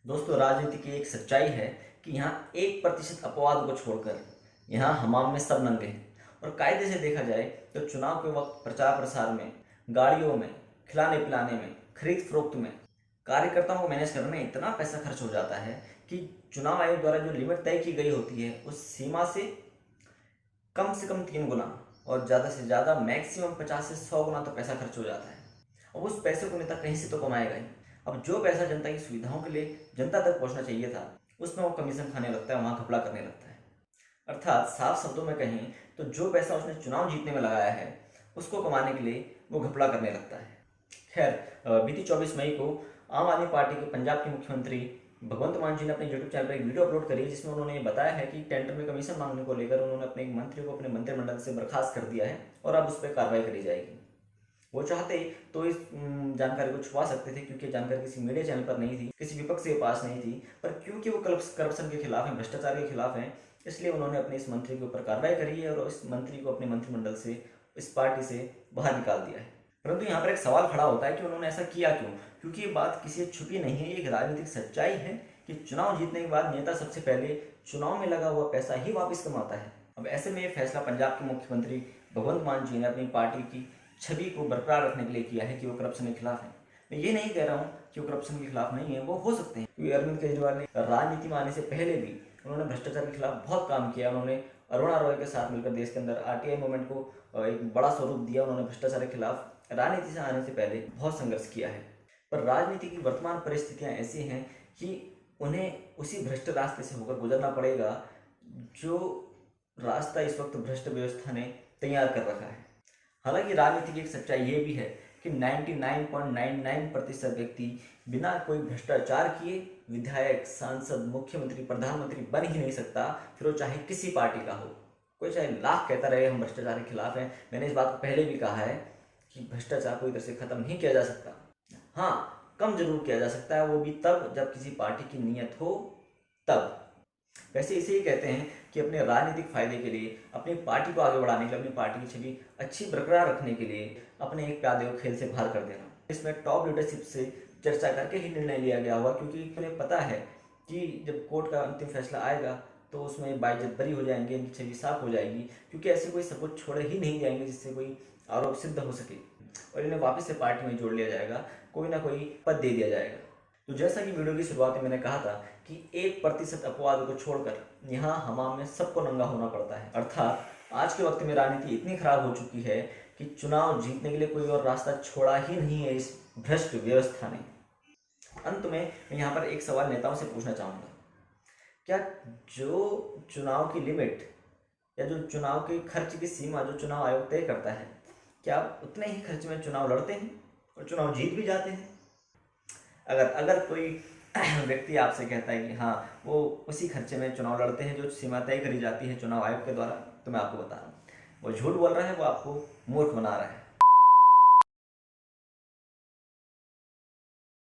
दोस्तों, राजनीति की एक सच्चाई है कि यहाँ 1% अपवाद को छोड़कर यहाँ हमाम में सब नंगे हैं। और कायदे से देखा जाए तो चुनाव के वक्त प्रचार प्रसार में, गाड़ियों में, खिलाने पिलाने में, खरीद फरोख्त में कार्यकर्ताओं को मैनेज करने में इतना पैसा खर्च हो जाता है कि चुनाव आयोग द्वारा जो लिमिट तय की गई होती है उस सीमा से कम 3 गुना और ज़्यादा से ज़्यादा मैक्सिमम 50 से 100 गुना तो पैसा खर्च हो जाता है। अब उस पैसे को नेता कहीं से तो कमाएगा ही। अब जो पैसा जनता की सुविधाओं के लिए जनता तक पहुंचना चाहिए था, उसमें वो कमीशन खाने लगता है, वहाँ घपला करने लगता है। अर्थात साफ शब्दों में कहें तो जो पैसा उसने चुनाव जीतने में लगाया है उसको कमाने के लिए वो घपला करने लगता है। खैर, बीती 24 मई को आम आदमी पार्टी के पंजाब के मुख्यमंत्री भगवंत मान जी ने अपने यूट्यूब चैनल पर एक वीडियो अपलोड करी है, जिसमें उन्होंने बताया है कि टेंडर में कमीशन मांगने को लेकर उन्होंने अपने एक मंत्री को अपने मंत्रिमंडल से बर्खास्त कर दिया है और अब उस पर कार्रवाई करी जाएगी। वो चाहते तो इस जानकारी को छुपा सकते थे, क्योंकि जानकारी किसी मीडिया चैनल पर नहीं थी, किसी विपक्ष के पास नहीं थी, पर क्योंकि वो करप्शन के खिलाफ हैं, भ्रष्टाचार के खिलाफ हैं, इसलिए उन्होंने अपने इस मंत्री के ऊपर कार्रवाई करी है और इस मंत्री को अपने मंत्रिमंडल से, इस पार्टी से बाहर निकाल दिया है। परंतु यहाँ पर एक सवाल खड़ा होता है कि उन्होंने ऐसा किया क्यों, क्योंकि ये बात किसी से छुपी नहीं है, एक राजनीतिक सच्चाई है कि चुनाव जीतने के बाद नेता सबसे पहले चुनाव में लगा हुआ पैसा ही वापस कमाता है। अब ऐसे में ये फैसला पंजाब के मुख्यमंत्री भगवंत मान जी ने अपनी पार्टी की छवि को बरकरार रखने के लिए किया है कि वो करप्शन के खिलाफ है। मैं ये नहीं कह रहा हूँ कि वो करप्शन के खिलाफ नहीं है, वो हो सकते हैं, क्योंकि अरविंद केजरीवाल ने राजनीति में आने से पहले भी उन्होंने भ्रष्टाचार के खिलाफ बहुत काम किया। उन्होंने अरुणा रॉय के साथ मिलकर देश के अंदर आरटीआई मूवमेंट को एक बड़ा स्वरूप दिया। उन्होंने भ्रष्टाचार के खिलाफ राजनीति से आने से पहले बहुत संघर्ष किया है। पर राजनीति की वर्तमान परिस्थितियाँ ऐसी हैं कि उन्हें उसी भ्रष्ट रास्ते से होकर गुजरना पड़ेगा जो रास्ता इस वक्त भ्रष्ट व्यवस्था ने तैयार कर रखा है। हालांकि राजनीति की एक सच्चाई ये भी है कि 99.99% व्यक्ति बिना कोई भ्रष्टाचार किए विधायक, सांसद, मुख्यमंत्री, प्रधानमंत्री बन ही नहीं सकता, फिर वो चाहे किसी पार्टी का हो। कोई चाहे लाख कहता रहे हम भ्रष्टाचार के खिलाफ हैं, मैंने इस बात को पहले भी कहा है कि भ्रष्टाचार को इधर से खत्म नहीं किया जा सकता। हाँ, कम जरूर किया जा सकता है, वो भी तब जब किसी पार्टी की नीयत हो तब। वैसे इसे ही कहते हैं कि अपने राजनीतिक फायदे के लिए, अपनी पार्टी को आगे बढ़ाने के लिए, अपनी पार्टी की छवि अच्छी बरकरार रखने के लिए अपने एक प्यादे को खेल से बाहर कर देना। इसमें टॉप लीडरशिप से चर्चा करके ही निर्णय लिया गया होगा, क्योंकि उन्हें पता है कि जब कोर्ट का अंतिम फैसला आएगा तो उसमें बाइज्जत बरी हो जाएंगे, इनकी छवि साफ हो जाएगी, क्योंकि ऐसे कोई सबूत छोड़े ही नहीं जाएंगे जिससे कोई आरोप सिद्ध हो सके और इन्हें वापस से पार्टी में जोड़ लिया जाएगा, कोई ना कोई पद दे दिया जाएगा। तो जैसा कि वीडियो की शुरुआत में मैंने कहा था कि 1% अपवाद को छोड़कर यहाँ हमाम में सबको नंगा होना पड़ता है। अर्थात आज के वक्त में राजनीति इतनी खराब हो चुकी है कि चुनाव जीतने के लिए कोई और रास्ता छोड़ा ही नहीं है इस भ्रष्ट व्यवस्था ने। अंत में मैं यहाँ पर एक सवाल नेताओं से पूछना चाहूँगा, क्या जो चुनाव की लिमिट या जो चुनाव के खर्च की सीमा जो चुनाव आयोग तय करता है, क्या आप उतने ही खर्च में चुनाव लड़ते हैं और चुनाव जीत भी जाते हैं? अगर कोई व्यक्ति आपसे कहता है कि हाँ वो उसी खर्चे में चुनाव लड़ते हैं जो सीमा तय करी जाती है चुनाव आयोग के द्वारा, तो मैं आपको बता रहा हूँ वो झूठ बोल रहा है, वो आपको मूर्ख बना रहा है।